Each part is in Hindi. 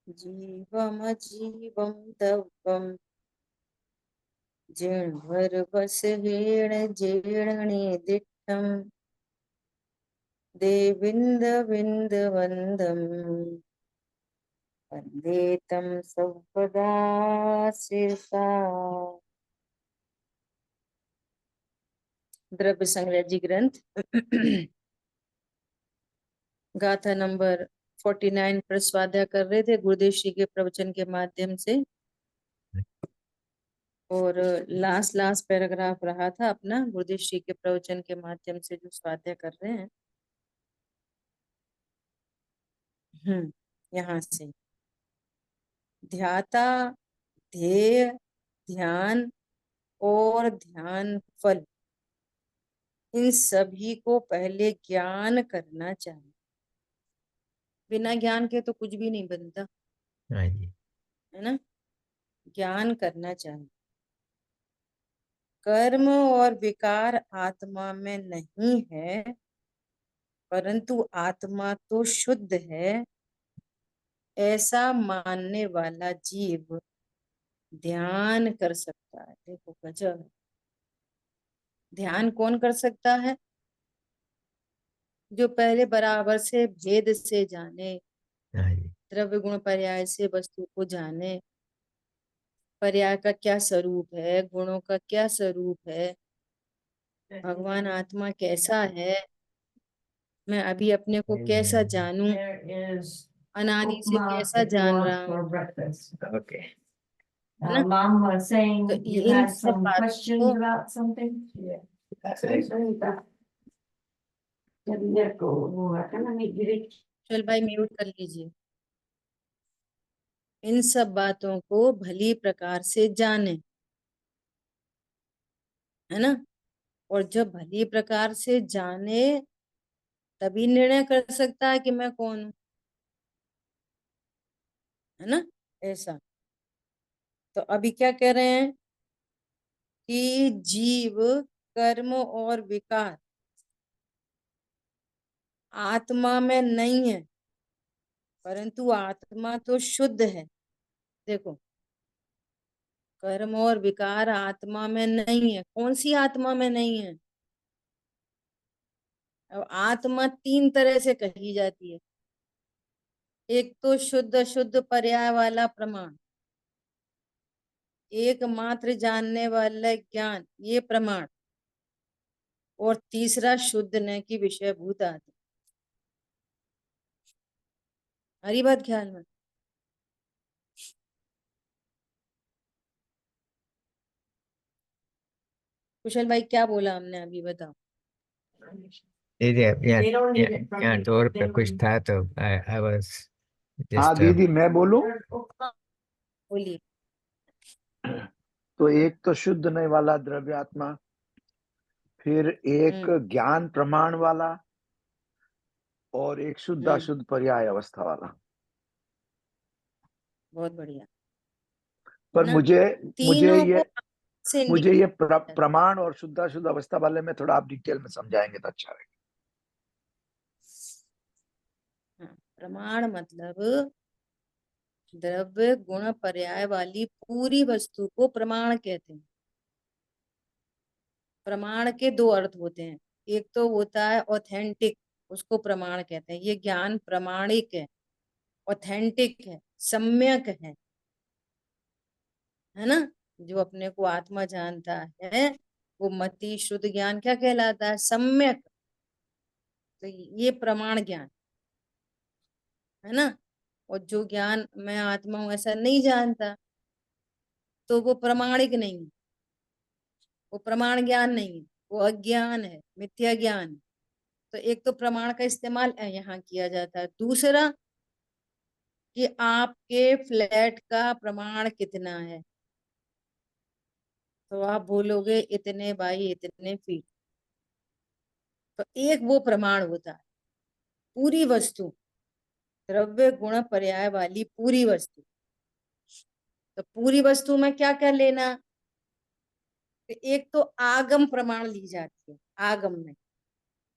जीवमजीवं तवं जिह्वरवसहेण जीर्णे दिट्टं देविन्दविन्दवन्दं वन्दे तं सर्वदा शिरसा। द्रव्य संग्रह जी ग्रंथ गाथा नंबर 49 पर स्वाध्याय कर रहे थे गुरुदेव श्री के प्रवचन के माध्यम से, और लास्ट पैराग्राफ रहा था अपना गुरुदेव श्री के प्रवचन के माध्यम से जो स्वाध्याय कर रहे हैं। यहाँ से ध्याता, ध्येय, ध्यान और ध्यान फल, इन सभी को पहले ज्ञान करना चाहिए। बिना ज्ञान के तो कुछ भी नहीं बनता, है ना। ज्ञान करना चाहिए। कर्म और विकार आत्मा में नहीं है, परंतु आत्मा तो शुद्ध है, ऐसा मानने वाला जीव ध्यान कर सकता है। देखो गजब है। ध्यान कौन कर सकता है? जो पहले बराबर से भेद से जाने, द्रव्य गुण पर्याय से वस्तु को जाने, पर्याय का क्या स्वरूप है, गुणों का क्या स्वरूप है, भगवान आत्मा कैसा है, मैं अभी अपने को कैसा जानूं, अनादि से कैसा जान रहा हूँ, Okay. है ना। Mom was saying तो you इन had सब some बातों questions को, about something. Yeah. चल भाई म्यूट कर लीजिए। इन सब बातों को भली प्रकार से जाने, है ना। और जब भली प्रकार से जाने तभी निर्णय कर सकता है कि मैं कौन हूं, है ना। ऐसा तो अभी क्या कह रहे हैं कि जीव, कर्म और विकार आत्मा में नहीं है, परंतु आत्मा तो शुद्ध है। देखो, कर्म और विकार आत्मा में नहीं है। कौन सी आत्मा में नहीं है? अब आत्मा तीन तरह से कही जाती है। एक तो शुद्ध शुद्ध पर्याय वाला प्रमाण, एक मात्र जानने वाला ज्ञान, ये प्रमाण, और तीसरा शुद्ध न की विषय भूत आत्मा। हरी बात ख्याल में। कुशल भाई क्या बोला हमने अभी, बताओ। दीदी They don't need it from यहाँ me. डोर They पे कुछ don't था तो I was हाँ just दीदी मैं बोलूं बोलिए। तो एक तो शुद्ध नहीं वाला द्रव्य आत्मा, फिर एक ज्ञान प्रमाण वाला, और एक शुद्ध अशुद्ध पर्याय अवस्था वाला। बहुत बढ़िया। पर ना, मुझे तीनों को से ये प्रमाण और शुद्ध अशुद्ध अवस्था वाले में थोड़ा आप डिटेल में समझाएंगे तो अच्छा रहेगा। हाँ, प्रमाण मतलब द्रव्य गुण पर्याय वाली पूरी वस्तु को प्रमाण कहते हैं। प्रमाण के दो अर्थ होते हैं, एक तो होता है ऑथेंटिक, उसको प्रमाण कहते हैं। ये ज्ञान प्रमाणिक है, ऑथेंटिक है, सम्यक है ना। जो अपने को आत्मा जानता है वो मति शुद्ध ज्ञान क्या कहलाता है? सम्यक। तो ये प्रमाण ज्ञान है ना। और जो ज्ञान मैं आत्मा हूं ऐसा नहीं जानता, तो वो प्रमाणिक नहीं है, वो प्रमाण ज्ञान नहीं है, वो अज्ञान है, मिथ्या ज्ञान। तो एक तो प्रमाण का इस्तेमाल यहाँ किया जाता है। दूसरा कि आपके फ्लैट का प्रमाण कितना है, तो आप बोलोगे इतने बाई इतने फीट। तो एक वो प्रमाण होता है। पूरी वस्तु, द्रव्य गुण पर्याय वाली पूरी वस्तु। तो पूरी वस्तु में क्या क्या लेना? तो एक तो आगम प्रमाण ली जाती है।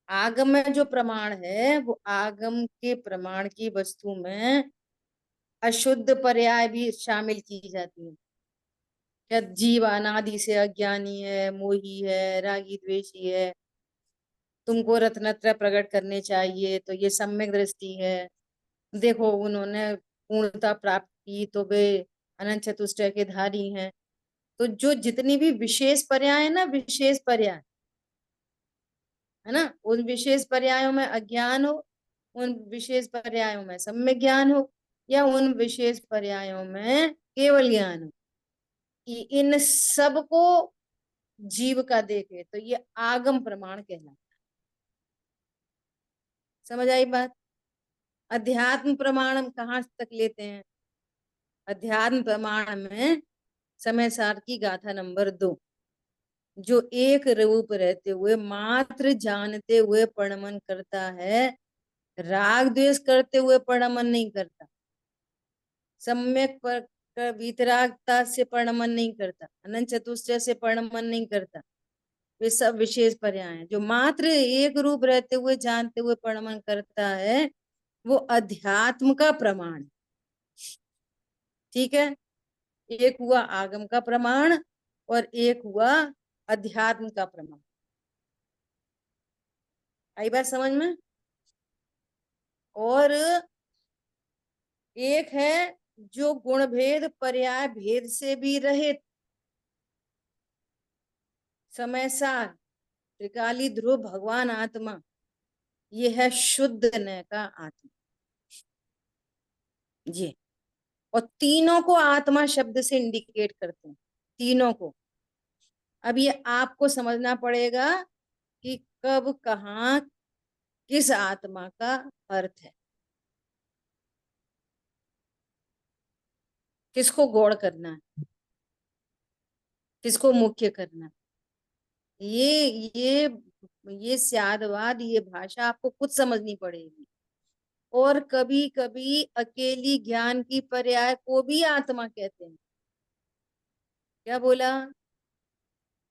आगम में जो प्रमाण है वो आगम के प्रमाण की वस्तु में अशुद्ध पर्याय भी शामिल की जाती है। क्या जीव अनादि से अज्ञानी है, मोही है, रागी द्वेषी है, तुमको रत्नत्रय प्रकट करने चाहिए, तो ये सम्यक दृष्टि है। देखो उन्होंने पूर्णता प्राप्त की तो वे अनंत चतुष्टय के धारी हैं। तो जो जितनी भी विशेष पर्याय है ना, विशेष पर्याय है ना, उन विशेष पर्यायों में अज्ञान हो, उन विशेष पर्यायों में सम्यक ज्ञान हो, या उन विशेष पर्यायों में केवल ज्ञान हो, इन सबको जीव का देखे तो ये आगम प्रमाण कहलाता है। समझ आई बात? अध्यात्म प्रमाण हम कहाँ तक लेते हैं? अध्यात्म प्रमाण में समय सार की गाथा नंबर 2, जो एक रूप रहते हुए मात्र जानते हुए प्रणमन करता है, राग द्वेष करते हुए प्रणमन नहीं करता, सम्यक पर वितरागता से प्रणमन नहीं करता, अनंत चतुष्टय से प्रणमन नहीं करता, वे सब विशेष पर्याय हैं। जो मात्र एक रूप रहते हुए जानते हुए प्रणमन करता है, वो अध्यात्म का प्रमाण। ठीक है, एक हुआ आगम का प्रमाण और एक हुआ अध्यात्म का प्रमाण। आई बात समझ में? और एक है जो गुण भेद पर्याय भेद से भी रहित, समय सार त्रिकाली ध्रुव भगवान आत्मा, ये है शुद्ध न का आत्मा। ये और तीनों को आत्मा शब्द से इंडिकेट करते हैं, तीनों को। अब ये आपको समझना पड़ेगा कि कब कहाँ किस आत्मा का अर्थ है, किसको गौड़ करना है, किसको मुख्य करना है। ये स्यादवाद, ये भाषा आपको खुद समझनी पड़ेगी। और कभी कभी अकेली ज्ञान की पर्याय को भी आत्मा कहते हैं। क्या बोला?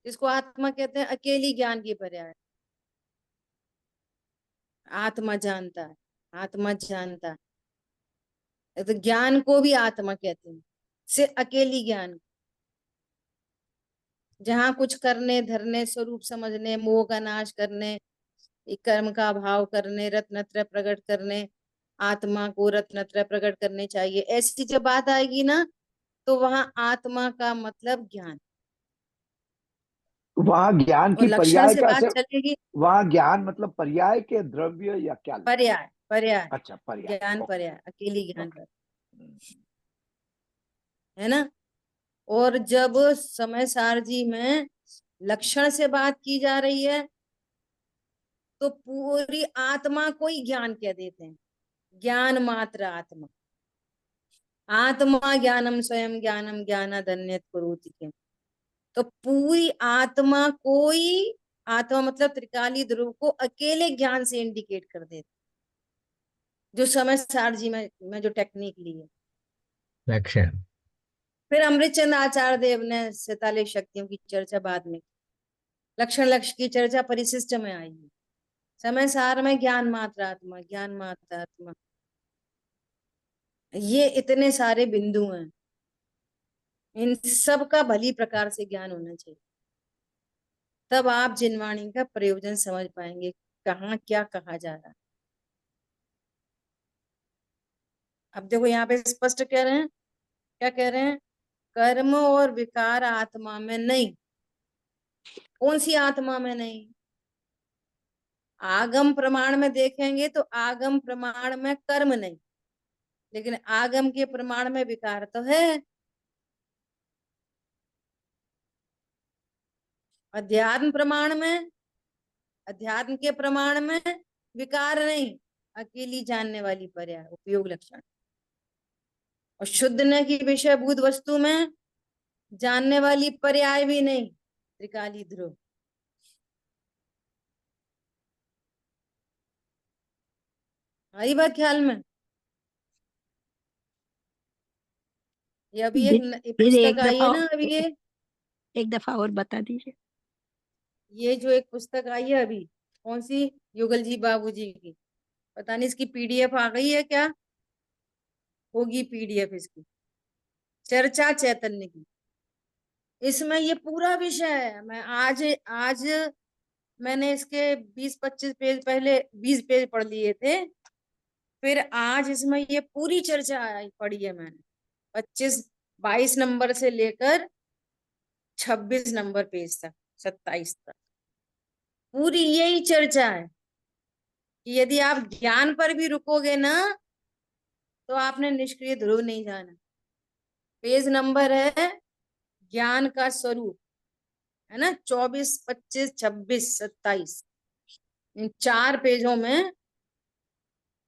इसको आत्मा कहते हैं, अकेली ज्ञान की पर्याय। आत्मा जानता है, आत्मा जानता है, तो ज्ञान को भी आत्मा कहते हैं, से अकेली ज्ञान, जहां कुछ करने धरने, स्वरूप समझने, मोह का नाश करने, कर्म का अभाव करने, रत्नत्रय प्रकट करने, आत्मा को रत्नत्रय प्रकट करने चाहिए, ऐसी जब बात आएगी ना, तो वहां आत्मा का मतलब ज्ञान, वहां ज्ञान और की लक्षण पर्याय से का बात से, चलेगी। वहां ज्ञान मतलब पर्याय के द्रव्य या क्या? पर्याय, पर्याय, अच्छा, पर्याय। ज्ञान ओके, पर्याय, अकेली ज्ञान ओके। पर्याय, है ना। और जब समय सारजी में लक्षण से बात की जा रही है, तो पूरी आत्मा को ही ज्ञान कह देते हैं, ज्ञान मात्र आत्मा। आत्मा ज्ञानम स्वयं ज्ञानम ज्ञानादन्यत् कुरुति किम। तो पूरी आत्मा को ही, आत्मा मतलब त्रिकाली ध्रुव को अकेले ज्ञान से इंडिकेट कर देते, जो समय सारजी में जो टेक्निक ली है। लक्षण। फिर अमृतचंद आचार्य देव ने 47 शक्तियों की चर्चा बाद में, लक्षण लक्ष्य की चर्चा परिशिष्ट में आई है। समय सार में ज्ञान मात्र आत्मा, ज्ञान मात्र आत्मा, ये इतने सारे बिंदु हैं, इन सब का भली प्रकार से ज्ञान होना चाहिए, तब आप जिनवाणी का प्रयोजन समझ पाएंगे, कहाँ क्या कहा जा रहा है। अब देखो यहाँ पे स्पष्ट कह रहे हैं, क्या कह रहे हैं? कर्म और विकार आत्मा में नहीं। कौन सी आत्मा में नहीं? आगम प्रमाण में देखेंगे तो आगम प्रमाण में कर्म नहीं, लेकिन आगम के प्रमाण में विकार तो है। अध्यात्म प्रमाण में, अध्यात्म के प्रमाण में विकार नहीं, अकेली जानने वाली पर्याय, उपयोग लक्षण। और शुद्ध न की विषयभूत वस्तु में जानने वाली पर्याय भी नहीं, त्रिकाली ध्रुव। आई बात ख्याल में? ये अभी एक एक फिर पुस्तक एक आई दफा है ना, अभी एक दफा और बता दीजिए। ये जो एक पुस्तक आई है अभी, कौन सी? युगल जी बाबूजी की, पता नहीं इसकी पीडीएफ आ गई है क्या? होगी पीडीएफ इसकी, चर्चा चैतन्य की। इसमें ये पूरा विषय है। मैं आज आज मैंने इसके 20-25 पेज पहले 20 पेज पढ़ लिए थे, फिर आज इसमें ये पूरी चर्चा पढ़ी है मैंने, 22 नंबर से लेकर 26 नंबर पेज तक, 27 तक पूरी यही चर्चा है कि यदि आप ज्ञान पर भी रुकोगे ना तो आपने निष्क्रिय ध्रुव नहीं जाना। पेज नंबर है ज्ञान का स्वरूप, है ना, 24, 25, 26, 27, इन 4 पेजों में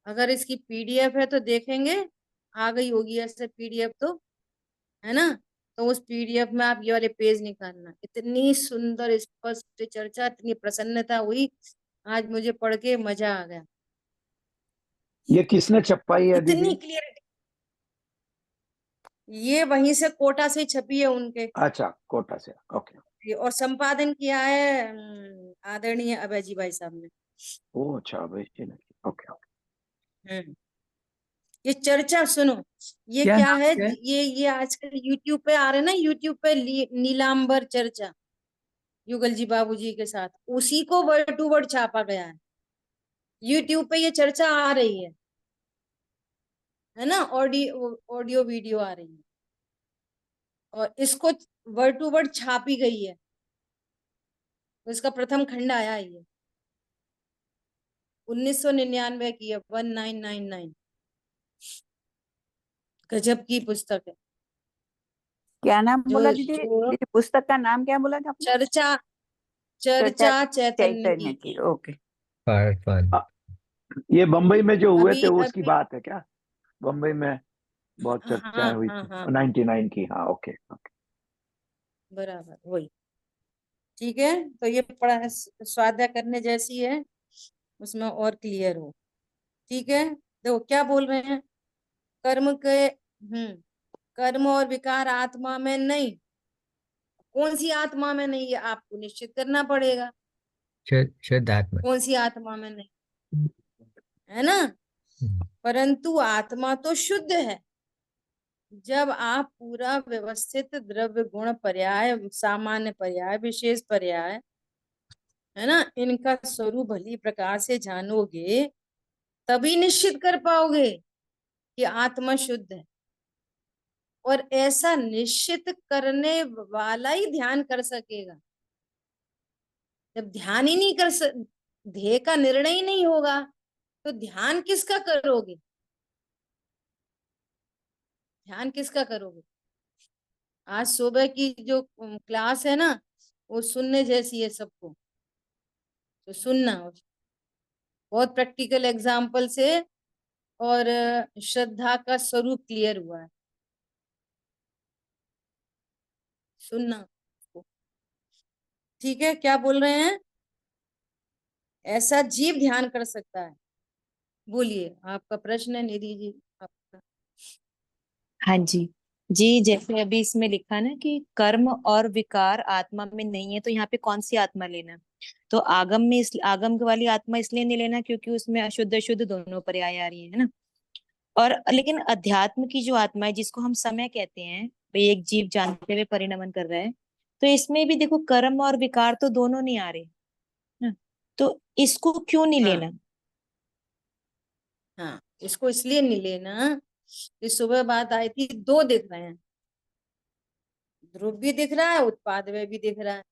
अगर इसकी पीडीएफ है तो देखेंगे, आ गई होगी ऐसे पीडीएफ तो, है ना, तो उस पीडीएफ में आप ये वाले पेज निकालना। इतनी सुंदर स्पष्ट चर्चा, इतनी प्रसन्नता हुई आज मुझे पढ़ के, मजा आ गया। ये किसने छपाई है इतनी दीदी? क्लियरिटी, ये वहीं से कोटा से छपी है उनके, अच्छा, कोटा से, ओके। और संपादन किया है आदरणीय अभय जी भाई साहब ने। ओ अच्छा, भाई जी ने, ओके ओके। ये चर्चा सुनो, ये क्या क्या नाम है, क्या है? ये आजकल यूट्यूब पे आ रहे हैं ना, यूट्यूब पे नीलांबर चर्चा युगल जी बाबूजी के साथ, उसी को वर्ड टू वर्ड छापा गया है। यूट्यूब पे ये चर्चा आ रही है ना, ऑडियो ऑडियो वीडियो आ रही है, और इसको वर्ड टू वर्ड छापी गई है। तो इसका प्रथम खंड आया है ये 1999 की है, 1999। गजब की पुस्तक है। क्या नाम जो बोला दीदी? जो दीदी पुस्तक का नाम क्या बोला था आपने? चर्चा चर्चा चर्चा चैतन्य चैतन्य की। की, ओके। Part one. ये बंबई में जो हुए अभी थे उसकी अभी बात है क्या? बंबई में बहुत हाँ चर्चाएं हुई हाँ थी हाँ 99 की, हाँ ओके ओके। बराबर वही। ठीक है, तो ये पढ़ा स्वाध्याय करने जैसी है, उसमें और क्लियर हो। ठीक है, देखो क्या बोल रहे हैं, कर्म के कर्म और विकार आत्मा में नहीं। कौन सी आत्मा में नहीं, ये आपको निश्चित करना पड़ेगा, शुद्ध आत्मा। कौन सी आत्मा में नहीं, है ना। हम्म, परंतु आत्मा तो शुद्ध है। जब आप पूरा व्यवस्थित द्रव्य गुण पर्याय, सामान्य पर्याय, विशेष पर्याय, है ना, इनका स्वरूप भली प्रकार से जानोगे, तभी निश्चित कर पाओगे कि आत्मा शुद्ध है। और ऐसा निश्चित करने वाला ही ध्यान कर सकेगा। जब ध्यान ही नहीं कर ध्येय का निर्णय ही नहीं होगा तो ध्यान किसका करोगे, ध्यान किसका करोगे। आज सुबह की जो क्लास है ना, वो सुनने जैसी है सबको, तो सुनना बहुत प्रैक्टिकल एग्जाम्पल से, और श्रद्धा का स्वरूप क्लियर हुआ है, सुनना। ठीक है, क्या बोल रहे हैं, ऐसा जीव ध्यान कर सकता है। बोलिए, आपका प्रश्न है निधि जी, आपका। हाँ जी। जी, जैसे अभी इसमें लिखा ना कि कर्म और विकार आत्मा में नहीं है, तो यहाँ पे कौन सी आत्मा लेना? तो आगम में आगम वाली आत्मा इसलिए नहीं लेना क्योंकि उसमें अशुद्ध अशुद्ध दोनों पर्याय आ रही है ना। और लेकिन अध्यात्म की जो आत्मा है जिसको हम समय कहते हैं, भाई एक जीव जानते हुए परिणमन कर रहा है, तो इसमें भी देखो कर्म और विकार तो दोनों नहीं आ रहे ना। तो इसको क्यों नहीं हाँ लेना? हाँ, इसको इसलिए नहीं लेना कि सुबह बात आई थी, दो दिख रहे हैं, ध्रुव भी दिख रहा है, उत्पादव्य भी दिख रहा है।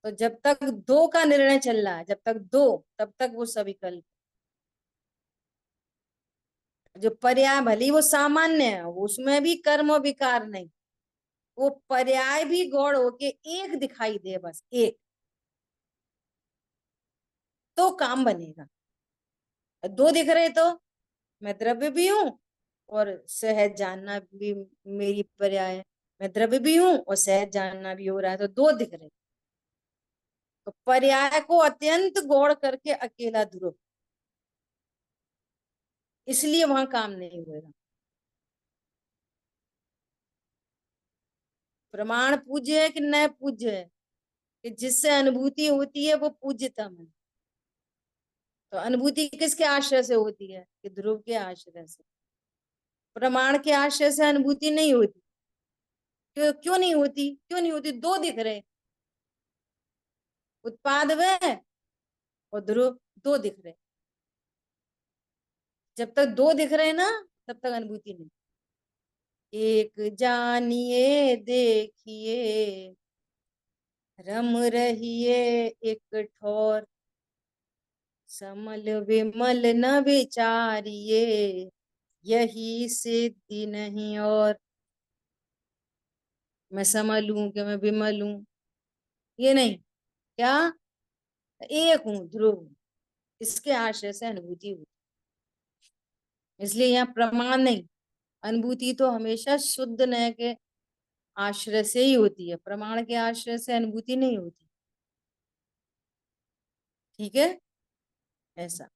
तो जब तक दो का निर्णय चल रहा है, जब तक दो, तब तक वो सविकल्प। जो पर्याय भली वो सामान्य है, उसमें भी कर्म और विकार नहीं, वो पर्याय भी गौड़ होके एक दिखाई दे, बस एक, तो काम बनेगा। दो दिख रहे तो मैं द्रव्य भी हूँ और सहज जानना भी मेरी पर्याय है, मैं द्रव्य भी हूँ और सहज जानना भी हो रहा है, तो दो दिख रहे। तो पर्याय को अत्यंत गौड़ करके अकेला ध्रुव, इसलिए वहां काम नहीं होगा। प्रमाण पूज्य है कि न पूज्य है, कि जिससे अनुभूति होती है वो पूज्यतम है। तो अनुभूति किसके आश्रय से होती है, कि ध्रुव के आश्रय से। प्रमाण के आश्रय से अनुभूति नहीं होती। क्यों नहीं होती? क्यों नहीं होती? दो दिख रहे, उत्पाद व और ध्रुव, दो दिख रहे। जब तक दो दिख रहे ना तब तक अनुभूति नहीं। एक जानिए देखिए रम रहिए एक ठोर, समल विमल न विचारिए यही सिद्धि नहीं और। मैं समल हूं कि मैं विमल हूं, ये नहीं। क्या? एक हूं, ध्रुव हूं। इसके आश्रय से अनुभूति हुई, इसलिए यहाँ प्रमाण नहीं। अनुभूति तो हमेशा शुद्ध नय के आश्रय से ही होती है, प्रमाण के आश्रय से अनुभूति नहीं होती। ठीक है, ऐसा।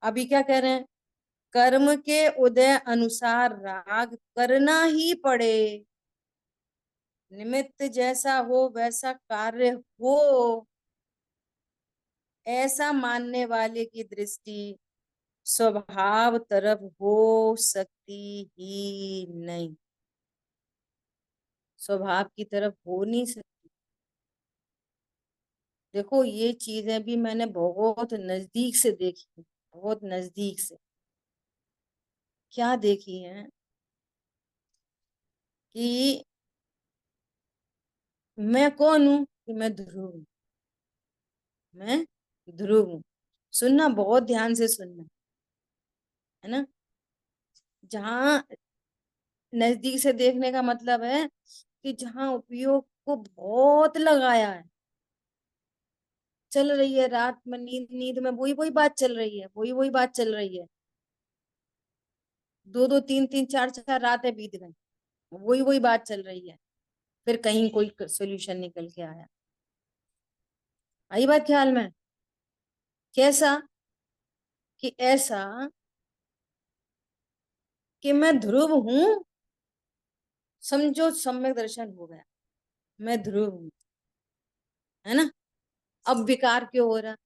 अभी क्या कह रहे हैं? कर्म के उदय अनुसार राग करना ही पड़े, निमित्त जैसा हो वैसा कार्य हो, ऐसा मानने वाले की दृष्टि स्वभाव तरफ हो सकती ही नहीं, स्वभाव की तरफ हो नहीं सकती। देखो ये चीजें भी मैंने बहुत नजदीक से देखी, बहुत नजदीक से। क्या देखी है कि मैं कौन हूं? कि मैं ध्रुव हूं, मैं ध्रुव हूं। सुनना, बहुत ध्यान से सुनना, है ना। जहां नजदीक से देखने का मतलब है कि जहां उपयोग को बहुत लगाया है, चल रही है रात में, नींद नींद में वही वही बात चल रही है, वही वही बात चल रही है, दो दो तीन तीन चार चार रातें बीत गई, वही वही बात चल रही है। फिर कहीं कोई सोल्यूशन निकल के आया। आई बात ख्याल में? कैसा? कि ऐसा कि मैं ध्रुव हूं, समझो सम्यक दर्शन हो गया, मैं ध्रुव हूं, है ना। अब विकार क्यों हो रहा?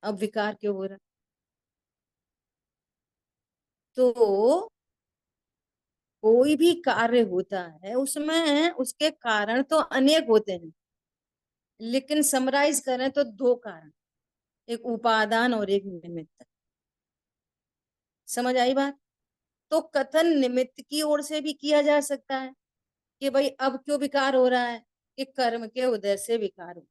अब विकार क्यों हो रहा? तो कोई भी कार्य होता है उसमें उसके कारण तो अनेक होते हैं, लेकिन समराइज करें तो दो कारण, एक उपादान और एक निमित्त। समझ आई बात? तो कथन निमित्त की ओर से भी किया जा सकता है कि भाई अब क्यों विकार हो रहा है, कि कर्म के उदय से विकार हो।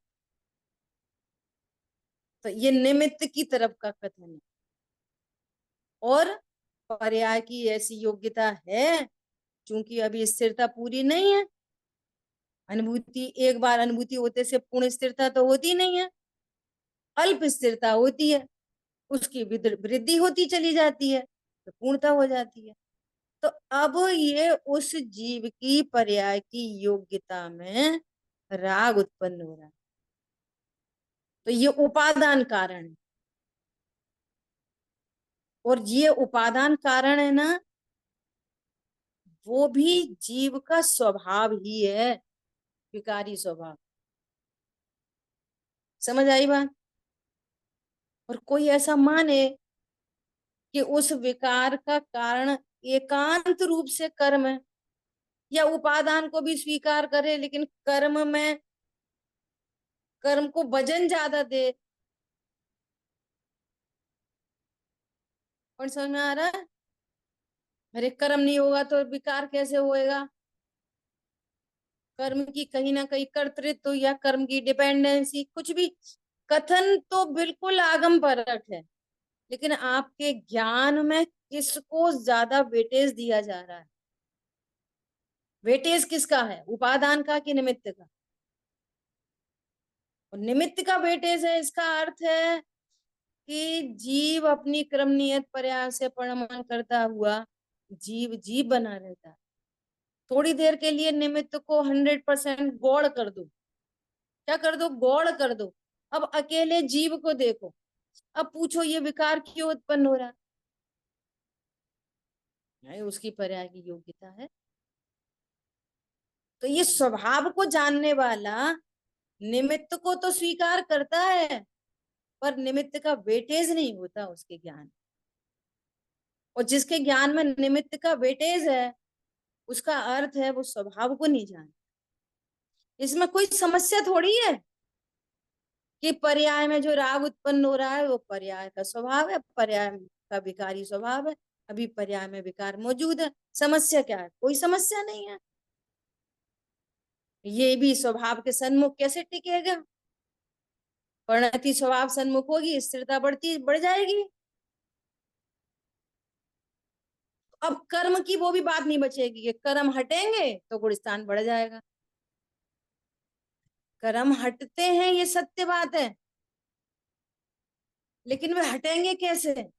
तो ये निमित्त की तरफ का कथन है। और पर्याय की ऐसी योग्यता है, क्योंकि अभी स्थिरता पूरी नहीं है, अनुभूति एक बार अनुभूति होते से पूर्ण स्थिरता तो होती नहीं है, अल्प स्थिरता होती है, उसकी वृद्धि होती चली जाती है तो पूर्णता हो जाती है। तो अब ये उस जीव की पर्याय की योग्यता में राग उत्पन्न हो रहा है, तो ये उपादान कारण है। और ये उपादान कारण है ना, वो भी जीव का स्वभाव ही है, विकारी स्वभाव। समझ आई बात? और कोई ऐसा माने कि उस विकार का कारण एकांत रूप से कर्म है, या उपादान को भी स्वीकार करे लेकिन कर्म में कर्म को वजन ज्यादा दे। और समझ में आ रहा है? अरे कर्म नहीं होगा तो विकार कैसे होएगा? कर्म की कहीं ना कहीं कर्तृत्व या कर्म की डिपेंडेंसी, कुछ भी कथन तो बिल्कुल आगम परक है, लेकिन आपके ज्ञान में किसको ज्यादा वेटेज दिया जा रहा है? वेटेज किसका है, उपादान का कि निमित्त का? और निमित्त का वेटेज है, इसका अर्थ है कि जीव अपनी क्रम नियत प्रयास से परिणमन करता हुआ जीव जीव बना रहता है। थोड़ी देर के लिए निमित्त को 100% गौड़ कर दो, क्या कर दो? गौड़ कर दो। अब अकेले जीव को देखो, अब पूछो ये विकार क्यों उत्पन्न हो रहा है? उसकी पर्याय की योग्यता है। तो ये स्वभाव को जानने वाला निमित्त को तो स्वीकार करता है, पर निमित्त का वेटेज नहीं होता उसके ज्ञान। और जिसके ज्ञान में निमित्त का वेटेज है, उसका अर्थ है वो स्वभाव को नहीं जानता। इसमें कोई समस्या थोड़ी है कि पर्याय में जो राग उत्पन्न हो रहा है वो पर्याय का स्वभाव है, पर्याय का विकारी स्वभाव है, अभी पर्याय में विकार मौजूद है। समस्या क्या है? कोई समस्या नहीं है। ये भी स्वभाव के सन्मुख कैसे टिकेगा? परिणति स्वभाव सन्मुख होगी, स्थिरता बढ़ जाएगी। अब कर्म की वो भी बात नहीं बचेगी कि कर्म हटेंगे तो गुणस्थान बढ़ जाएगा। कर्म हटते हैं, ये सत्य बात है, लेकिन वे हटेंगे कैसे?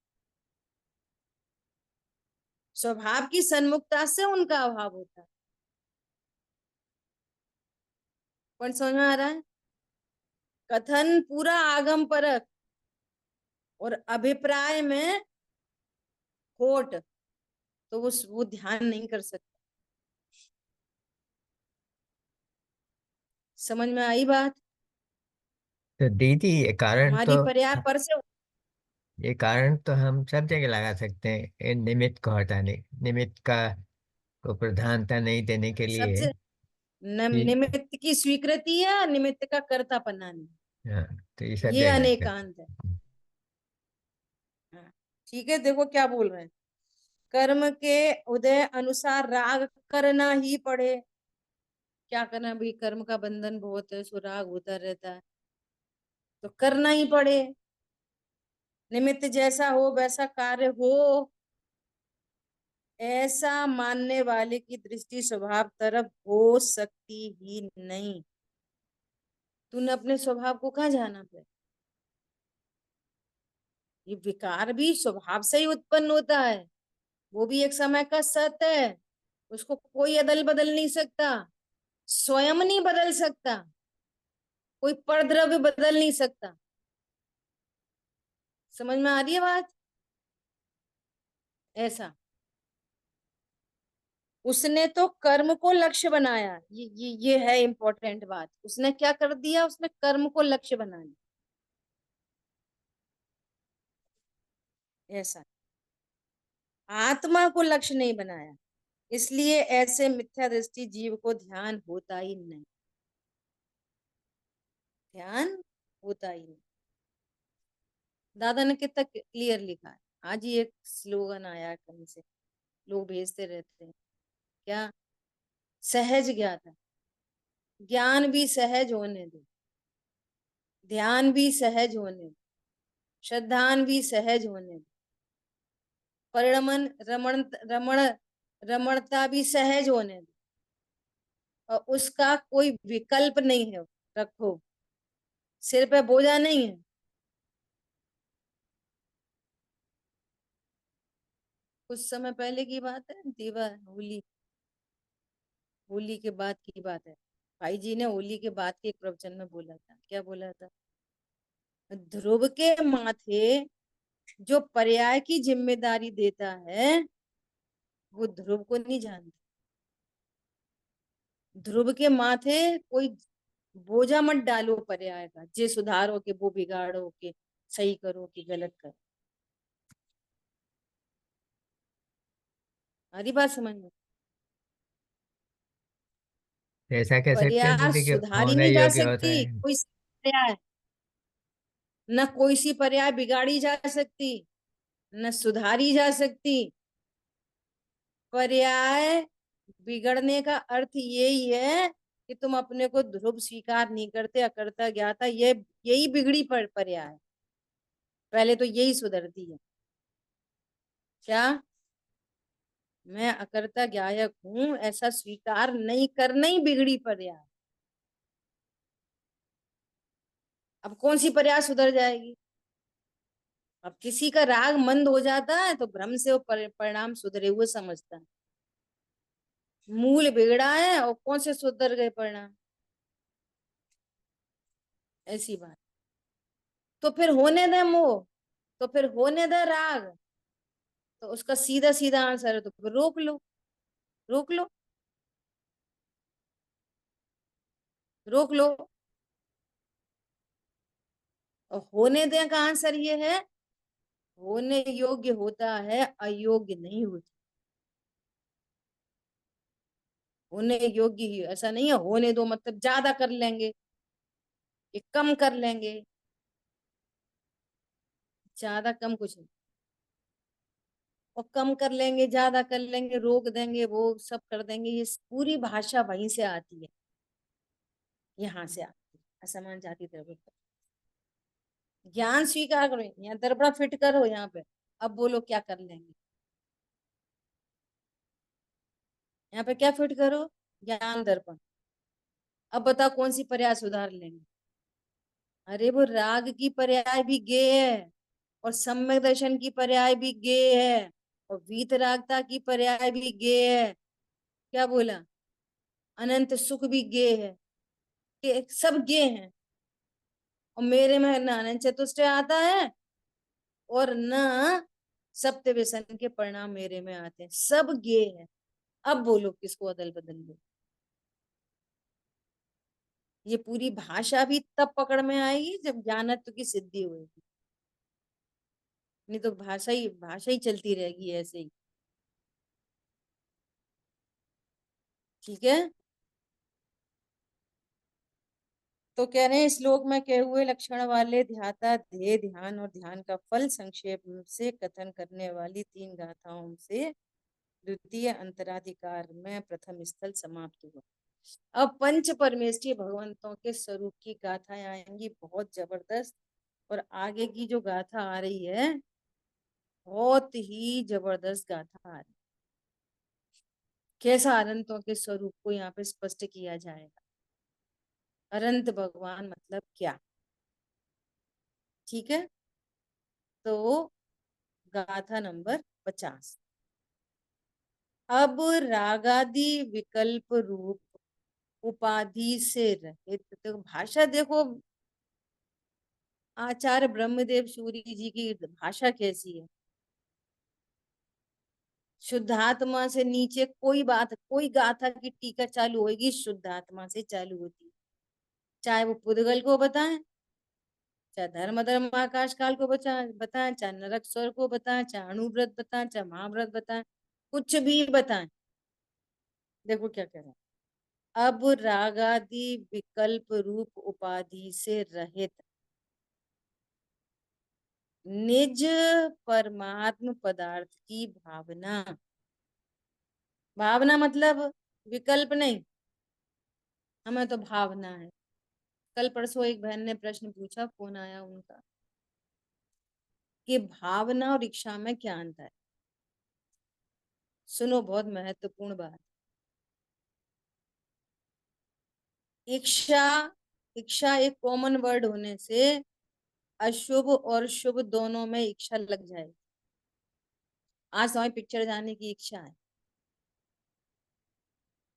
स्वभाव की सन्मुखता से उनका अभाव होता है। कौन समझ में आ रहा है? कथन पूरा आगम परक और अभिप्राय में खोट, तो वो ध्यान नहीं कर सकता। समझ में आई बात? तो दीदी हमारी पर्याय पर से ये कारण तो हम सब जगह लगा सकते हैं, ये निमित्त को हटाने, निमित्त का को प्रधानता नहीं देने के लिए सबसे कि निमित्त की स्वीकृति है, निमित्त का कर्तापना नहीं। हाँ, तो ये सब ये जगह लग सकते अनेकांत है। हाँ, ठीक है। देखो क्या बोल रहे हैं, कर्म के उदय अनुसार राग करना ही पड़े। क्या करना भाई, कर्म का बंधन बहुत है, सो राग होता रहता है, तो करना ही पड़े। निमित्त जैसा हो वैसा कार्य हो, ऐसा मानने वाले की दृष्टि स्वभाव तरफ हो सकती ही नहीं। तूने अपने स्वभाव को कहाँ जाना पे? ये विकार भी स्वभाव से ही उत्पन्न होता है, वो भी एक समय का सत्य है, उसको कोई अदल बदल नहीं सकता, स्वयं नहीं बदल सकता, कोई परद्रव्य बदल नहीं सकता। समझ में आ रही है बात? ऐसा उसने तो कर्म को लक्ष्य बनाया, ये है इंपॉर्टेंट बात। उसने क्या कर दिया? उसने कर्म को लक्ष्य बना लिया। ऐसा आत्मा को लक्ष्य नहीं बनाया, इसलिए ऐसे मिथ्या दृष्टि जीव को ध्यान होता ही नहीं, ध्यान होता ही नहीं। दादा ने कितना क्लियर लिखा है। आज ही एक स्लोगन आया कहीं से, लोग भेजते रहते हैं, क्या? सहज ज्ञाता। ज्ञान भी सहज होने दो, ध्यान भी सहज होने दो, श्रद्धान भी सहज होने दो, परिणमन रमण रमण रमणता भी सहज होने दो, और उसका कोई विकल्प नहीं है। रखो, सिर पे बोझा नहीं है। कुछ समय पहले की बात है, होली होली के बाद की बात है। भाई जी ने होली के बाद के एक प्रवचन में बोला था, क्या बोला था? ध्रुव के माथे जो पर्याय की जिम्मेदारी देता है, वो ध्रुव को नहीं जानता। ध्रुव के माथे कोई बोझा मत डालो पर्याय का, जे सुधारो के वो बिगाड़ो के, सही करो कि गलत करो। हरी बात समझ में? ऐसा कह सकते हैं पर्याय दीदी कि सुधारी होने नहीं जा योग्य होता सकती, है। कोई पर्याय न कोई सी पर्याय बिगाड़ी जा सकती, न सुधारी जा सकती। पर्याय बिगड़ने का अर्थ यही है कि तुम अपने को ध्रुव स्वीकार नहीं करते, अकर्ता ज्ञाता, ये यही बिगड़ी पर्याय है। पहले तो यही सुधरती है। क्या? मैं अकर्ता ज्ञायक हूं, ऐसा स्वीकार नहीं करना ही बिगड़ी पर्याय। अब कौन सी पर्याय सुधर जाएगी? अब किसी का राग मंद हो जाता है तो भ्रम से वो परिणाम सुधरे हुए समझता है। मूल बिगड़ा है और कौन से सुधर गए परिणाम? ऐसी बात। तो फिर होने दे मोह, तो फिर होने दे राग, तो उसका सीधा सीधा आंसर है तो फिर रोक लो, रोक लो, रोक लो। और होने दें का आंसर ये है, होने योग्य होता है, अयोग्य नहीं होता। होने योग्य ही, ऐसा नहीं है होने दो मतलब ज्यादा कर लेंगे, ये कम कर लेंगे, ज्यादा कम कुछ नहीं। और कम कर लेंगे, ज्यादा कर लेंगे, रोक देंगे, वो सब कर देंगे, ये पूरी भाषा वहीं से आती है, यहाँ से आती है, असमान जाति द्रव्य। ज्ञान स्वीकार करो, यहाँ दर्पण फिट करो यहाँ पे, अब बोलो क्या कर लेंगे, यहाँ पे क्या फिट करो, ज्ञान दर्पण। अब बताओ कौन सी पर्याय सुधार लेंगे। अरे वो राग की पर्याय भी गे है, और सम्यक दर्शन की पर्याय भी गे है, और वीतरागता की पर्याय भी गे है। क्या बोला, अनंत सुख भी गे है, के सब गे हैं। और मेरे में न अनंत चतुष्टय आता है और न सप्त व्यसन के परिणाम मेरे में आते हैं, सब गे है। अब बोलो किसको अदल बदल लो। ये पूरी भाषा भी तब पकड़ में आएगी जब ज्ञानत्व की सिद्धि होगी, नहीं तो भाषा ही चलती रहेगी ऐसे ही। ठीक है, तो कह रहे हैं श्लोक में कहे हुए लक्षण वाले ध्याता ध्येय ध्यान और ध्यान का फल संक्षेप से कथन करने वाली 3 गाथाओं से द्वितीय अंतराधिकार में प्रथम स्थल समाप्त हुआ। अब पंच परमेष्ठी भगवंतों के स्वरूप की गाथाएं आएंगी, बहुत जबरदस्त। और आगे की जो गाथा आ रही है बहुत ही जबरदस्त गाथा आ रही है। कैसा अनंतों के स्वरूप को यहाँ पे स्पष्ट किया जाएगा, अनंत भगवान मतलब क्या। ठीक है, तो गाथा नंबर 50। अब रागादि विकल्प रूप उपाधि से रहित, तो भाषा देखो आचार्य ब्रह्मदेव सूरी जी की भाषा कैसी है। शुद्धात्मा से नीचे कोई बात, कोई गाथा की टीका चालू होगी शुद्धात्मा से चालू होती है, चाहे वो पुद्गल को बताएं, चाहे धर्म धर्म आकाश काल को बताएं, चाहे नरक स्वर को बताएं, चाहे अणुव्रत बताएं, चाहे महाव्रत बताएं, कुछ भी बताएं। देखो क्या कह रहे हैं, अब रागादि विकल्प रूप उपाधि से रहित निज परमात्म पदार्थ की भावना, भावना मतलब विकल्प नहीं, हमें तो भावना है। कल परसों एक बहन ने प्रश्न पूछा, फोन आया उनका कि भावना और इच्छा में क्या अंतर है। सुनो, बहुत महत्वपूर्ण बात। इच्छा, इच्छा एक कॉमन वर्ड होने से अशुभ और शुभ दोनों में इच्छा लग जाए। आज तो हमें पिक्चर जाने की इच्छा है,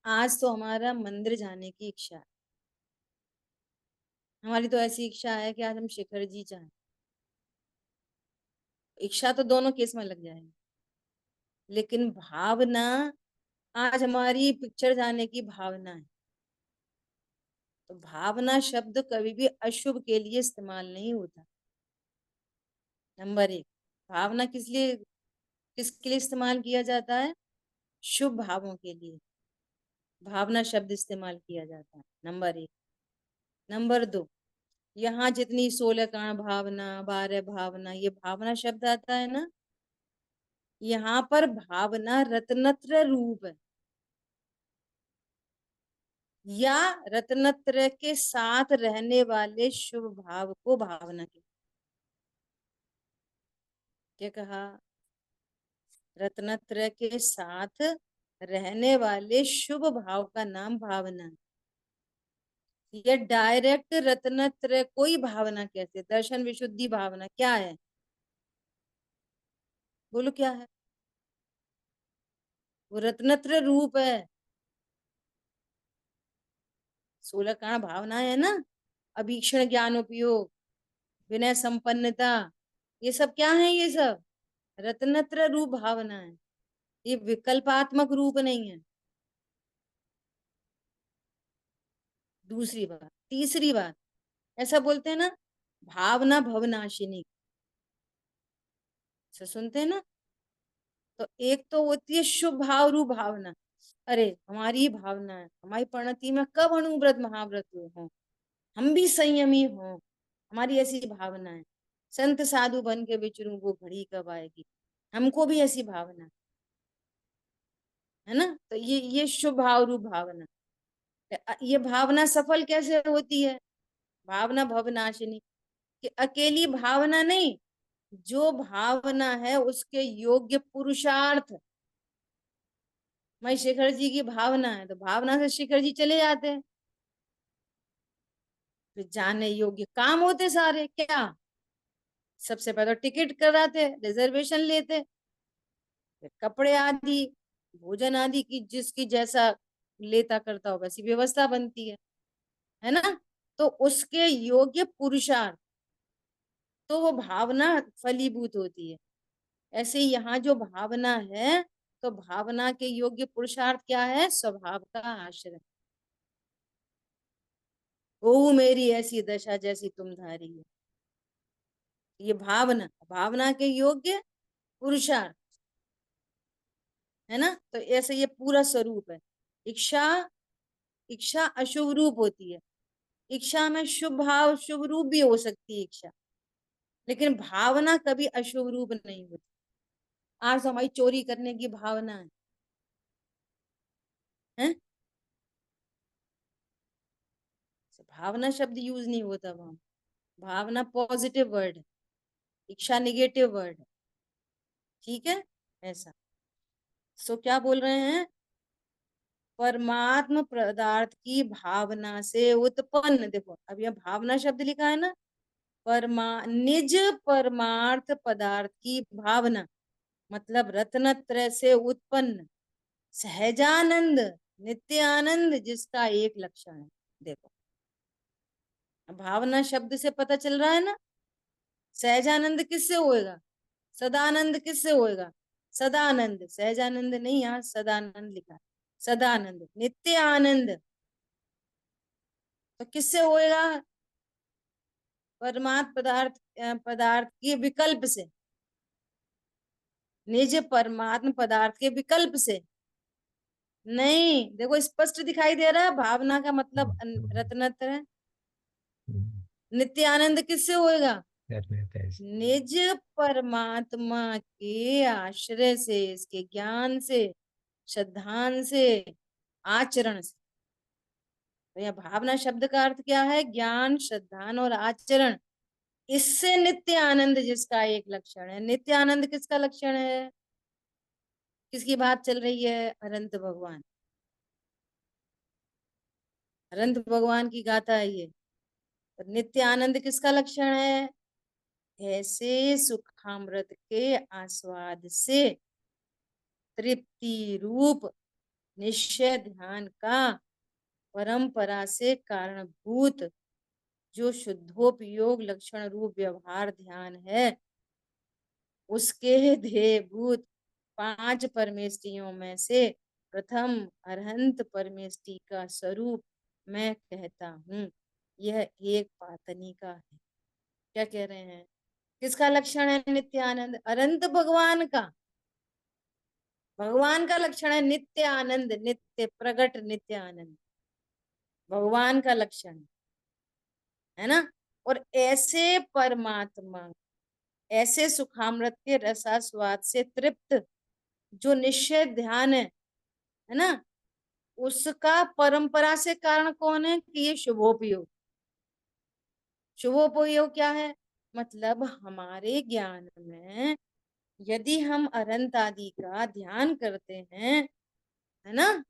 आज तो हमारा मंदिर जाने की इच्छा है, हमारी तो ऐसी इच्छा है कि आज हम शिखर जी जाएं। इच्छा तो दोनों केस में लग जाएगी, लेकिन भावना, आज हमारी पिक्चर जाने की भावना है। तो भावना शब्द कभी भी अशुभ के लिए इस्तेमाल नहीं होता। नंबर 1, भावना किसके लिए इस्तेमाल किया जाता है, शुभ भावों के लिए भावना शब्द इस्तेमाल किया जाता है। नंबर 1। नंबर 2, यहाँ जितनी 16 काण भावना, 12 भावना, ये भावना शब्द आता है ना, यहाँ पर भावना रत्नत्र रूप है, या रत्नत्र के साथ रहने वाले शुभ भाव को भावना के, क्या कहा, रत्नत्र के साथ रहने वाले शुभ भाव का नाम भावना है। ये डायरेक्ट रत्नत्र कोई भावना कैसे, दर्शन विशुद्धि भावना क्या है, बोलो क्या है, वो रत्नत्र रूप है। 16 कण भावना है ना, अभीक्षण ज्ञान उपयोग, विनय संपन्नता, ये सब क्या है, ये सब रत्नत्र रूप भावना है, ये विकल्पात्मक रूप नहीं है। दूसरी बात, तीसरी बात, ऐसा बोलते हैं ना भावना भवनाशिनी से सुनते हैं ना। तो एक तो होती है शुभ भाव रूप भावना, अरे हमारी भावना है हमारी परिणति में कब अनुव्रत महाव्रत हो, हम भी संयमी हो, हमारी ऐसी भावना है, संत साधु बन के विचरूं वो घड़ी कब आएगी, हमको भी ऐसी भावना है ना। तो ये शुभ भाव रूप भावना, ये भावना सफल कैसे होती है, भावना भवनाशिनी, कि अकेली भावना नहीं, जो भावना है उसके योग्य पुरुषार्थ। मैं शिखर जी की भावना है तो भावना से शिखर जी चले जाते हैं, फिर जाने योग्य काम होते सारे क्या, सबसे पहले टिकट कराते, रिजर्वेशन लेते, फिर कपड़े आदि भोजन आदि की जिसकी जैसा लेता करता हो वैसी व्यवस्था बनती है ना। तो उसके योग्य पुरुषार्थ, तो वो भावना फलीभूत होती है। ऐसे ही यहाँ जो भावना है, तो भावना के योग्य पुरुषार्थ क्या है, स्वभाव का आश्रय। ओ मेरी ऐसी दशा जैसी तुम धारी है, ये भावना, भावना के योग्य पुरुषार्थ है ना। तो ऐसे ये पूरा स्वरूप है। इच्छा, इच्छा अशुभ रूप होती है, इच्छा में शुभ भाव शुभ रूप भी हो सकती है इच्छा, लेकिन भावना कभी अशुभ रूप नहीं होती। आज हमारी चोरी करने की भावना है? भावना शब्द यूज नहीं होता वहां, भावना पॉजिटिव वर्ड है, इच्छा निगेटिव वर्ड है, ठीक है ऐसा। सो क्या बोल रहे हैं, परमात्म पदार्थ की भावना से उत्पन्न, देखो अब यह भावना शब्द लिखा है ना, निज परमार्थ पदार्थ की भावना, मतलब रत्नत्रय से उत्पन्न सहजानंद नित्य आनंद जिसका एक लक्षण है। देखो भावना शब्द से पता चल रहा है ना, सहजानंद किससे होएगा, सदानंद किससे होएगा, सदानंद, सहजानंद नहीं, यहाँ सदानंद लिखा है, सदानंद नित्य आनंद, तो किससे होएगा, परमात्म पदार्थ के विकल्प से, निज परमात्म पदार्थ के विकल्प से नहीं। देखो स्पष्ट दिखाई दे रहा है, भावना का मतलब रत्नत्र है, नित्य आनंद किससे होएगा, निज परमात्मा के आश्रय से, इसके ज्ञान से, श्रद्धान से, आचरण से। तो यह भावना शब्द का अर्थ क्या है, ज्ञान श्रद्धान और आचरण, इससे नित्य आनंद जिसका एक लक्षण है। नित्य आनंद किसका लक्षण है, किसकी बात चल रही है, अनंत भगवान, अनंत भगवान की गाथा है ये। तो नित्य आनंद किसका लक्षण है, ऐसे सुखामृत के आस्वाद से तृप्ति रूप निश्चय ध्यान का परंपरा से कारणभूत जो शुद्धोपयोग लक्षण रूप व्यवहार ध्यान है, उसके ध्येयभूत 5 परमेष्टियों में से प्रथम अरहंत परमेष्टि का स्वरूप मैं कहता हूँ, यह एक पातनी का है। क्या कह रहे हैं, किसका लक्षण है नित्यानंद, अनंत भगवान का, भगवान का लक्षण है नित्य आनंद, नित्य प्रकट नित्य आनंद भगवान का लक्षण है ना। और ऐसे परमात्मा, ऐसे सुखामृत के रसास्वाद से तृप्त जो निश्चय ध्यान है ना, उसका परंपरा से कारण कौन है, कि ये शुभोपयोग। शुभोपयोग क्या है, मतलब हमारे ज्ञान में यदि हम अरहंत आदि का ध्यान करते हैं, है ना,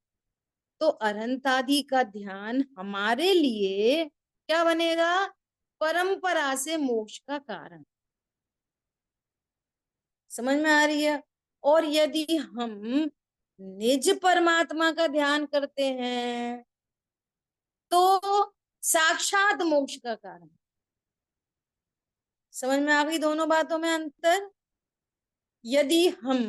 तो अरहंत आदि का ध्यान हमारे लिए क्या बनेगा, परंपरा से मोक्ष का कारण। समझ में आ रही है। और यदि हम निज परमात्मा का ध्यान करते हैं तो साक्षात मोक्ष का कारण। समझ में आ गई दोनों बातों में अंतर। यदि हम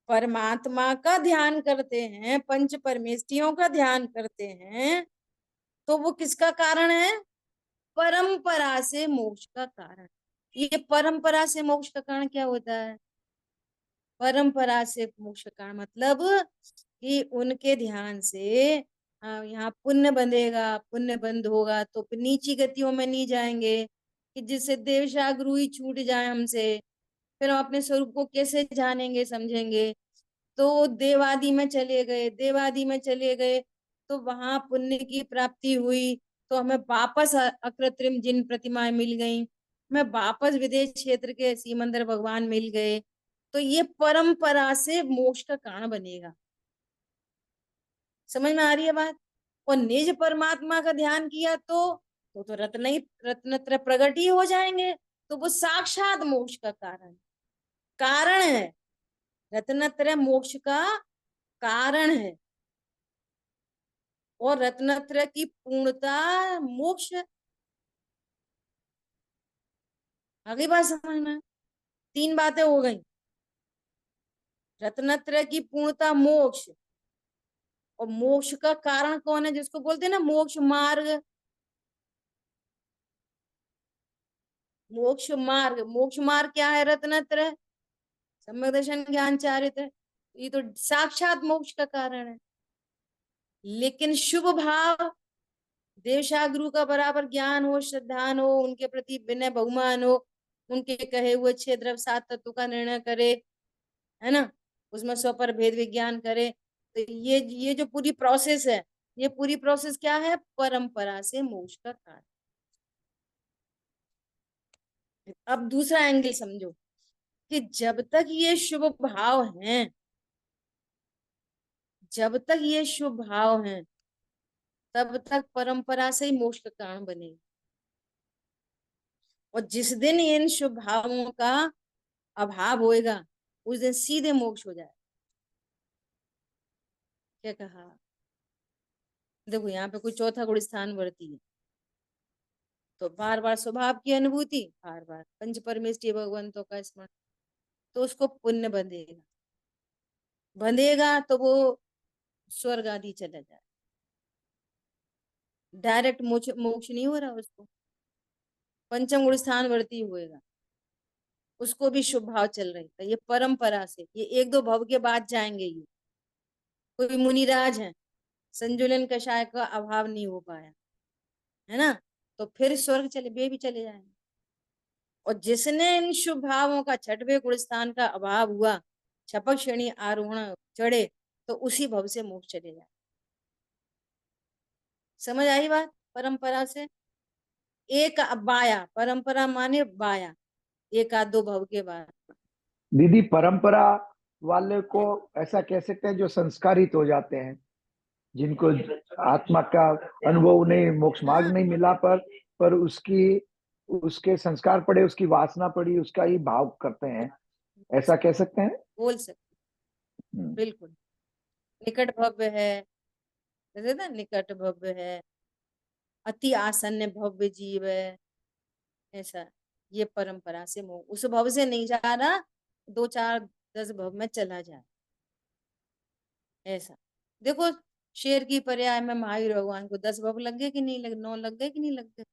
परमात्मा का ध्यान करते हैं, पंच परमेष्टियों का ध्यान करते हैं, तो वो किसका कारण है, परंपरा से मोक्ष का कारण। ये परंपरा से मोक्ष का कारण क्या होता है? परंपरा से मोक्ष का कारण मतलब कि उनके ध्यान से यहाँ पुण्य बंधेगा, पुण्य बंध होगा तो फिर नीची गतियों में नहीं जाएंगे, कि जिससे देवशागरु ही छूट जाए हमसे, फिर हम अपने स्वरूप को कैसे जानेंगे समझेंगे। तो देवादि में चले गए, देवादि में चले गए तो वहां पुण्य की प्राप्ति हुई, तो हमें वापस अकृत्रिम जिन प्रतिमाएं मिल गई, हमें वापस विदेश क्षेत्र के सीमंदर भगवान मिल गए। तो ये परंपरा से मोक्ष का कारण बनेगा। समझ में आ रही है बात? और निज परमात्मा का ध्यान किया तो रत्न ही रत्नत्र प्रगट ही हो जाएंगे, तो वो साक्षात मोक्ष का कारण है। रत्नत्रय मोक्ष का कारण है, और रत्नत्रय की पूर्णता मोक्ष है। आगे बात समझ में? 3 बातें हो गई। रत्नत्रय की पूर्णता मोक्ष, और मोक्ष का कारण कौन है? जिसको बोलते हैं ना मोक्ष मार्ग। मोक्ष मार्ग, मोक्ष मार्ग क्या है? रत्नत्रय, सम्यक दर्शन, ज्ञान, चारित्र। ये तो साक्षात मोक्ष का कारण है। लेकिन शुभ भाव, देवशागुरु का बराबर ज्ञान हो, श्रद्धान हो, उनके प्रति विनय बहुमान हो, उनके कहे हुए 6 द्रव्य 7 तत्व का निर्णय करे, है ना, उसमें स्वपर भेद विज्ञान करे। तो ये जो पूरी प्रोसेस है, ये पूरी प्रोसेस क्या है? परंपरा से मोक्ष का कारण। अब दूसरा एंगल समझो, कि जब तक ये शुभ भाव हैं, जब तक ये शुभ भाव हैं, तब तक परंपरा से ही मोक्ष का कारण बनेगा। और जिस दिन इन शुभ भावों का अभाव होएगा, उस दिन सीधे मोक्ष हो जाए। क्या कहा? देखो यहाँ पे कोई चौथा गुण स्थान वर्ती है, तो बार बार स्वभाव की अनुभूति, बार बार पंच परमेष्टि भगवंतों का स्मरण, तो उसको पुण्य बंधेगा। बंधेगा तो वो स्वर्ग आदि चला जाए। डायरेक्ट मोक्ष मोक्ष नहीं हो रहा उसको, पंचम गुण स्थान वर्ती होएगा, उसको भी शुभ भाव चल रही है। ये परंपरा से, ये 1-2 भव के बाद जाएंगे। ये कोई मुनिराज है, संजुलन कषाय का अभाव नहीं हो पाया, है ना, तो फिर स्वर्ग चले, वे भी चले जाएंगे। और जिसने इन शुभ भावों का 6वें गुण स्थान का अभाव हुआ, छपक श्रेणी आरोहण चढ़े, तो उसी भव से मोक्ष चले जाए। समझ आई बात? परंपरा से एक बाया, परंपरा माने बाया, 1-2 भव के बाद। दीदी परंपरा वाले को ऐसा कह सकते हैं जो संस्कारित हो जाते हैं, जिनको आत्मा का अनुभव नहीं, मोक्ष मार्ग नहीं मिला, पर उसके संस्कार पड़े, उसकी वासना पड़ी, उसका ही भाव करते हैं, ऐसा कह सकते हैं। बोल सकते, बिल्कुल। निकट भव्य है, जैसे ना निकट भव्य है, अति आसन्न भव्य जीव है, ऐसा। ये परंपरा से मोह, उस भव से नहीं जा रहा, 2-4-10 भव में चला जाए, ऐसा। देखो शेर की पर्याय में महावीर भगवान को 10 भव लग गए कि नहीं लगे? 9 लग गए कि नहीं लग गए?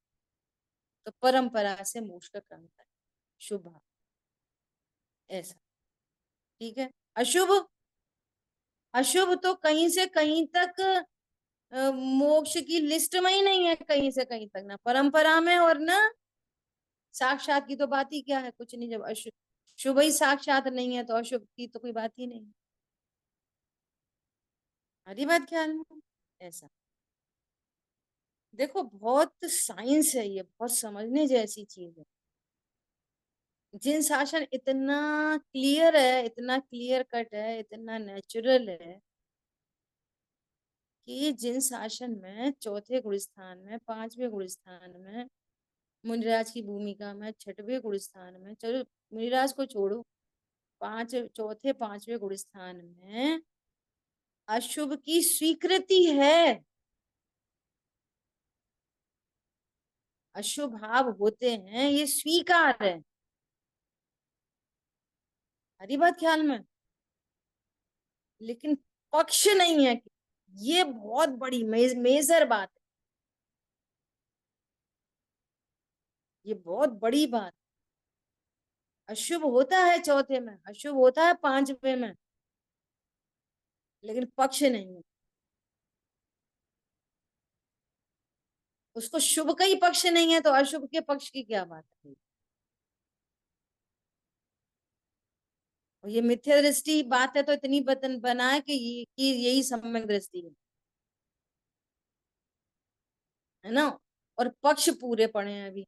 तो परंपरा से मोक्ष का क्रम है शुभ भाव, ऐसा। ठीक है। अशुभ, अशुभ तो कहीं से कहीं तक मोक्ष की लिस्ट में ही नहीं है, कहीं से कहीं तक, ना परंपरा में और ना साक्षात की तो बात ही क्या है, कुछ नहीं। जब अशुभ, शुभ ही साक्षात नहीं है तो अशुभ की तो कोई बात ही नहीं। हरी बात ख्याल में, ऐसा। देखो बहुत साइंस है ये, बहुत समझने जैसी चीज है। जिन शासन इतना क्लियर है, इतना क्लियर कट है, इतना नेचुरल है, कि जिन शासन में 4थे गुण स्थान में, 5वें गुण स्थान में, मुनिराज की भूमिका में 6वें गुण स्थान में, चलो मुनिराज को छोड़ो, 4थे 5वें गुण स्थान में अशुभ की स्वीकृति है। अशुभ भाव होते हैं, ये स्वीकार है। हरी बात ख्याल में, लेकिन पक्ष नहीं है। ये बहुत बड़ी मेजर बात है। ये बहुत बड़ी बात। अशुभ होता है चौथे में, अशुभ होता है पांचवे में, लेकिन पक्ष नहीं है। उसको शुभ का ही पक्ष नहीं है तो अशुभ के पक्ष की क्या बात है। और ये मिथ्या दृष्टि बात है तो इतनी बतन बनाए कि यही सम्यक दृष्टि है ना। और पक्ष पूरे पड़े हैं अभी।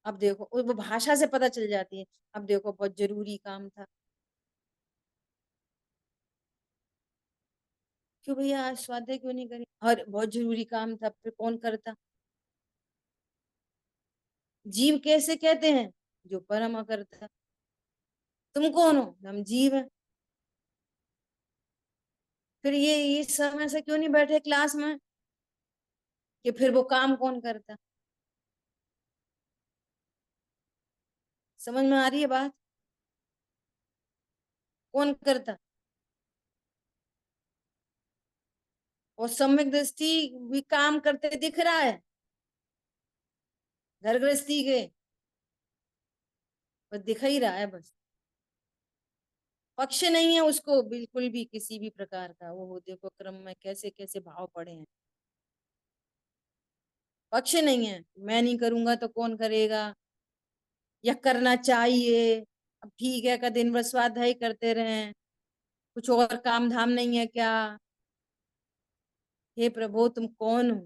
अब देखो वो भाषा से पता चल जाती है। अब देखो बहुत जरूरी काम था, क्यों भैया आज स्वाध्याय क्यों नहीं करी, और बहुत जरूरी काम था, फिर कौन करता। जीव कैसे कहते हैं, जो परम करता। तुम कौन हो, हम जीव है। फिर ये इस समय से क्यों नहीं बैठे क्लास में कि फिर वो काम कौन करता। समझ में आ रही है बात, कौन करता। और सम्यक दृष्टि भी काम करते दिख रहा है घर गृहस्थी के, बस दिख ही रहा है बस। पक्ष नहीं है उसको बिल्कुल भी किसी भी प्रकार का। वो देखो क्रम में कैसे कैसे भाव पड़े हैं। पक्ष नहीं है, मैं नहीं करूंगा तो कौन करेगा, या करना चाहिए। अब ठीक है का दिन भर स्वाध्याय करते रहे, कुछ और काम धाम नहीं है क्या। हे प्रभु तुम कौन हो,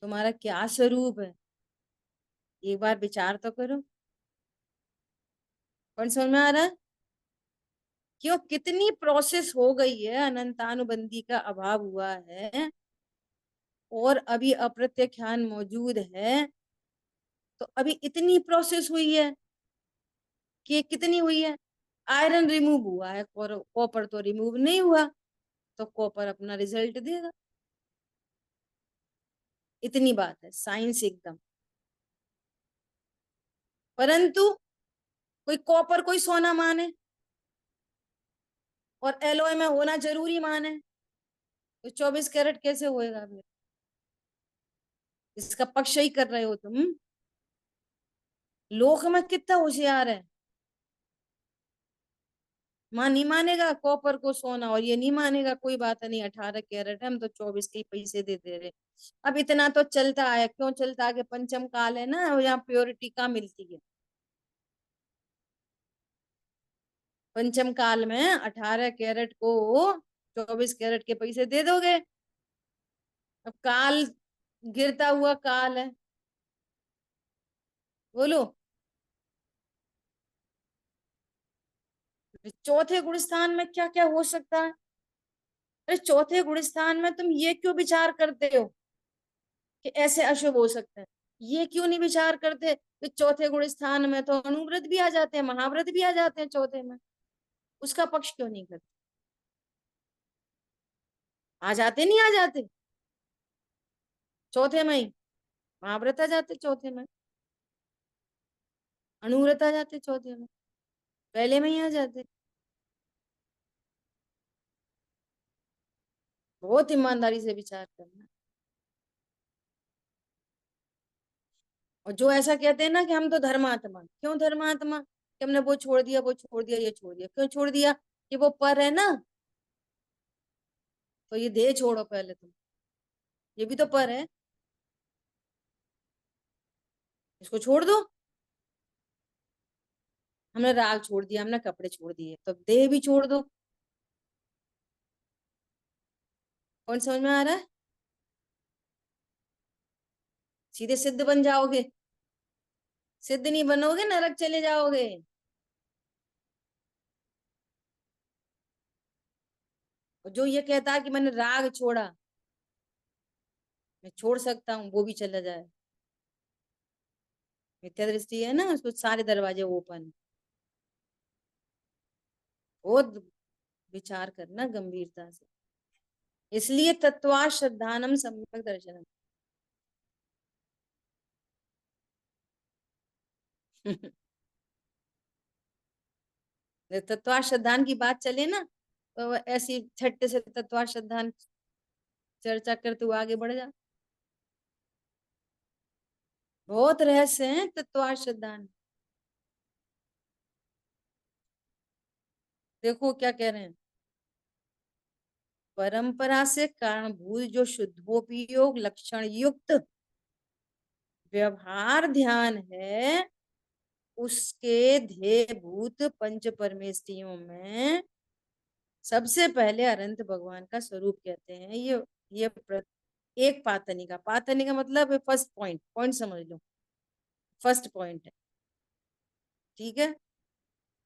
तुम्हारा क्या स्वरूप है, एक बार विचार तो करो। कौन समझ में आ रहा है। क्यों कितनी प्रोसेस हो गई है, अनंतानुबंधी का अभाव हुआ है और अभी अप्रत्यक्षान मौजूद है। तो अभी इतनी प्रोसेस हुई है कि कितनी हुई है। आयरन रिमूव हुआ है, कॉपर तो रिमूव नहीं हुआ, तो कॉपर अपना रिजल्ट देगा। इतनी बात है, साइंस एकदम। परंतु कोई कॉपर कोई सोना माने और एलॉय में होना जरूरी माने, तो 24 कैरेट कैसे होएगा फिर। इसका पक्ष ही कर रहे हो तुम। लोक में कितना होशियार है, मां नहीं मानेगा कॉपर को सोना, और ये नहीं मानेगा कोई बात नहीं 18 कैरेट है, हम तो 24 के ही पैसे दे दे रहे। अब इतना तो चलता है, क्यों चलता है कि पंचम काल है ना, यहाँ प्योरिटी का मिलती है। पंचम काल में 18 कैरेट को 24 कैरेट के पैसे दे दोगे। अब काल गिरता हुआ काल है, बोलो। चौथे गुण स्थान में क्या क्या हो सकता है। अरे चौथे गुण स्थान में तुम ये क्यों विचार करते हो कि ऐसे अशुभ हो सकते हैं। ये क्यों नहीं विचार करते कि चौथे गुण स्थान में तो अनुव्रत भी आ जाते हैं, महाव्रत भी आ जाते हैं चौथे में। उसका पक्ष क्यों नहीं करते। आ जाते नहीं आ जाते चौथे में ही, महाव्रत आ जाते चौथे में, अनुव्रत आ जाते चौथे में, पहले में ही आ जाते। बहुत ईमानदारी से विचार करना। और जो ऐसा कहते हैं ना कि हम तो धर्मात्मा, क्यों धर्मात्मा, कि हमने वो छोड़ दिया वो छोड़ दिया ये छोड़ दिया। क्यों छोड़ दिया, कि वो पर है ना, तो ये देह छोड़ो पहले तुम, ये भी तो पर है, इसको छोड़ दो। हमने राग छोड़ दिया, हमने कपड़े छोड़ दिए, तो देह भी छोड़ दो। कौन समझ में आ रहा है। सीधे सिद्ध बन जाओगे, सिद्ध नहीं बनोगे नरक चले जाओगे। और जो ये कहता है कि मैंने राग छोड़ा, मैं छोड़ सकता हूँ, वो भी चला जाए। मिथ्या दृष्टि है ना, उसको सारे दरवाजे ओपन। बहुत विचार करना गंभीरता से। इसलिए तत्वा श्रद्धानम सम्यक दर्शनम। तत्वा श्रद्धान की बात चले ना, तो ऐसी छट्टे से तत्वा श्रद्धान चर्चा करते हुए आगे बढ़ जा। बहुत रहस्य है तत्वार सिद्धांत। देखो क्या कह रहे हैं, परंपरा से कारणभूत जो शुद्धोपयोग लक्षण युक्त व्यवहार ध्यान है, उसके ध्येयभूत पंच परमेष्ठियों में सबसे पहले अनंत भगवान का स्वरूप कहते हैं। ये एक पातनिका, पातनिका मतलब फर्स्ट पॉइंट, पॉइंट समझ लो, फर्स्ट पॉइंट है, ठीक है।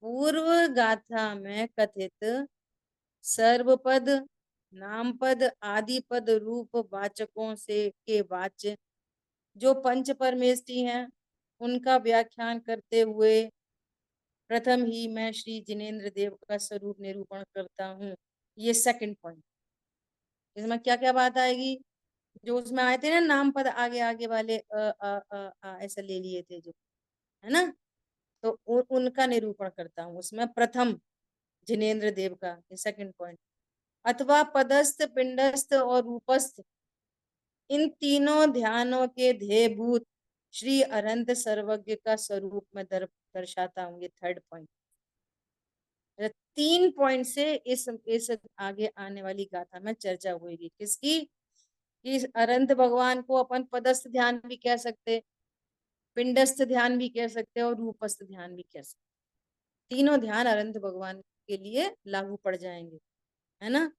पूर्व गाथा में कथित सर्वपद, नाम पद, आदि पद रूप वाचकों से के वाच्य जो पंच परमेष्ठी हैं, उनका व्याख्यान करते हुए प्रथम ही मैं श्री जिनेन्द्र देव का स्वरूप निरूपण करता हूँ। ये सेकंड पॉइंट। इसमें क्या क्या बात आएगी, जो उसमें आए थे ना नाम पद आगे आगे वाले ऐसा ले लिए थे जो, है ना, तो उनका निरूपण करता हूँ उसमें प्रथम जिनेन्द्र देव का, ये सेकंड पॉइंट। अथवा पदस्थ, पिंडस्थ और रूपस्थ, इन तीनों ध्यानों के ध्येयभूत श्री अनंत सर्वज्ञ का स्वरूप में दर्शाता हूँ। ये थर्ड पॉइंट। 3 पॉइंट से इस आगे आने वाली गाथा में चर्चा होगी किसकी, कि अनंत भगवान को अपन पदस्थ ध्यान भी कह सकते, पिंडस्थ ध्यान भी कह सकते और रूपस्थ ध्यान भी कह सकते। तीनों ध्यान अनंत भगवान के लिए लागू पड़ जाएंगे, है ना।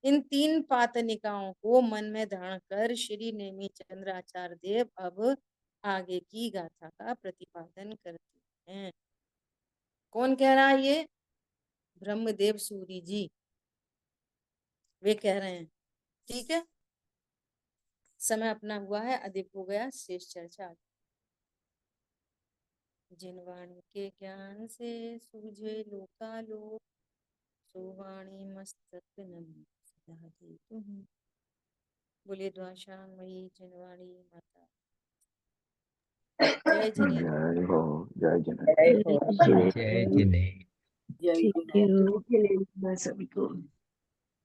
इन 3 पातनिकाओं को मन में धारण कर श्री नेमी चंद्र आचार्य देव अब आगे की गाथा का प्रतिपादन करते हैं। कौन कह रहा है ये, ब्रह्मदेव सूरी जी, वे कह रहे हैं, ठीक है। समय अपना हुआ है, अधिक हो गया, शेष चर्चा। जिन वाणी के ज्ञान से सूझे लोकालोक, सो वाणी मस्तक नमी सदा देतु हूँ। बोले द्वाशांगमयी जिनवाणी माता। जय जिनेन्द्र। जय हो, जय जय। जय जिनेन्द्र। Thank you. सभी को